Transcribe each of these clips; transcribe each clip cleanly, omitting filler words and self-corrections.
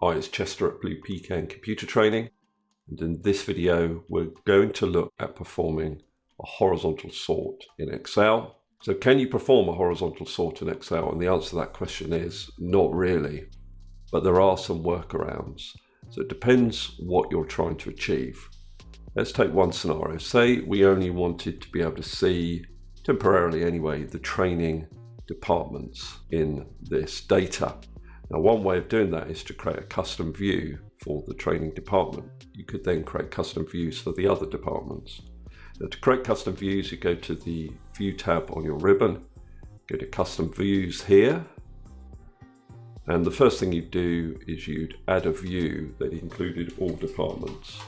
Hi, it's Chester at Blue Pecan Computer Training, and in this video we're going to look at performing a horizontal sort in Excel. So can you perform a horizontal sort in Excel? And the answer to that question is not really, but there are some workarounds. So it depends what you're trying to achieve. Let's take one scenario. Say we only wanted to be able to see, temporarily anyway, the training departments in this data. Now, one way of doing that is to create a custom view for the training department. You could then create custom views for the other departments. Now, to create custom views, you go to the View tab on your ribbon, go to Custom Views here, and the first thing you do is you'd add a view that included all departments.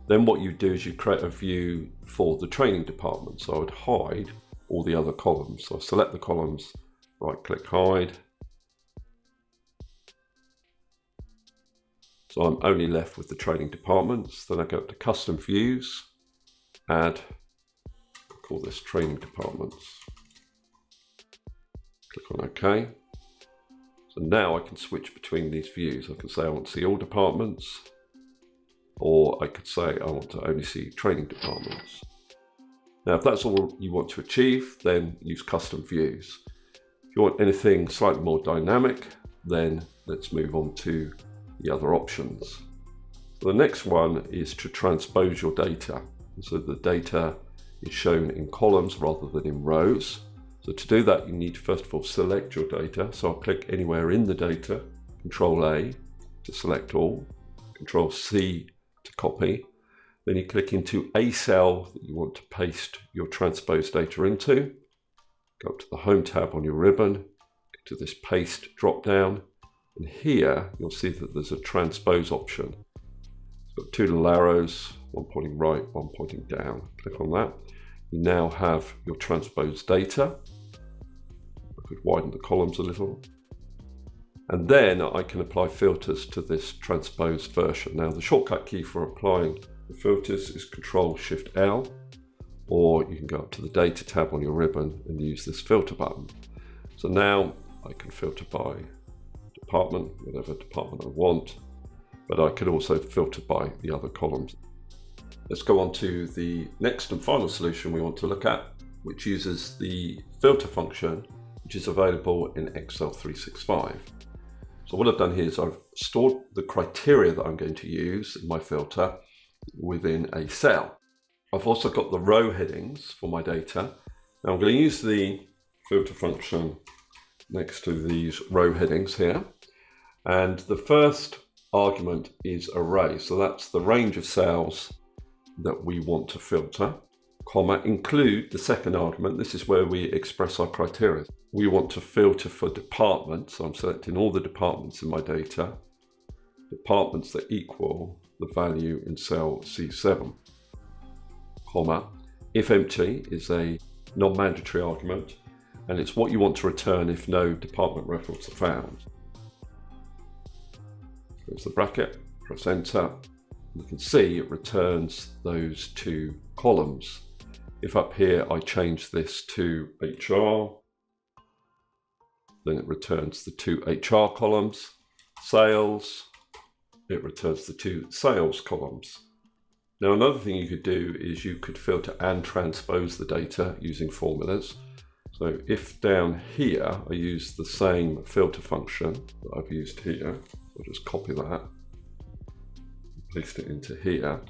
Then what you do is you create a view for the training department. So I would hide all the other columns. So I select the columns, right click hide. So I'm only left with the training departments. Then I go up to custom views, add, I'll call this training departments. Click on OK. So now I can switch between these views. I can say I want to see all departments, or I could say I want to only see training departments. Now, if that's all you want to achieve, then use custom views. If you want anything slightly more dynamic, then let's move on to the other options. So the next one is to transpose your data. So the data is shown in columns rather than in rows. So to do that, you need to first of all select your data. So I'll click anywhere in the data, Control A to select all, Control C to copy. Then you click into a cell that you want to paste your transpose data into. Go up to the Home tab on your ribbon, go to this Paste drop down, and here you'll see that there's a Transpose option. It's got two little arrows, one pointing right, one pointing down. Click on that. You now have your transpose data. I could widen the columns a little. And then I can apply filters to this transposed version. Now, the shortcut key for applying the filters is Control-Shift-L, or you can go up to the Data tab on your ribbon and use this filter button. So now I can filter by department, whatever department I want, but I could also filter by the other columns. Let's go on to the next and final solution we want to look at, which uses the filter function, which is available in Excel 365. So what I've done here is I've stored the criteria that I'm going to use in my filter within a cell. I've also got the row headings for my data. Now I'm going to use the filter function next to these row headings here. And the first argument is array. So that's the range of cells that we want to filter, comma, include the second argument. This is where we express our criteria. We want to filter for departments. So I'm selecting all the departments in my data, departments that equal the value in cell C7, comma. If empty is a non-mandatory argument, and it's what you want to return if no department records are found. Close the bracket, press enter. You can see it returns those two columns. If up here I change this to HR, then it returns the two HR columns. Sales, it returns the two sales columns. Now, another thing you could do is you could filter and transpose the data using formulas. So if down here I use the same filter function that I've used here, I'll just copy that, paste it into here,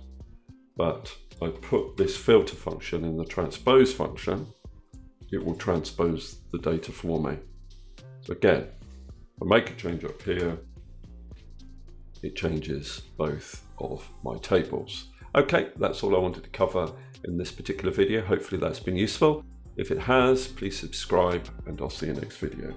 but I put this filter function in the transpose function, it will transpose the data for me. So again, if I make a change up here, it changes both of my tables. Okay, that's all I wanted to cover in this particular video. Hopefully that's been useful. If it has, please subscribe and I'll see you next video.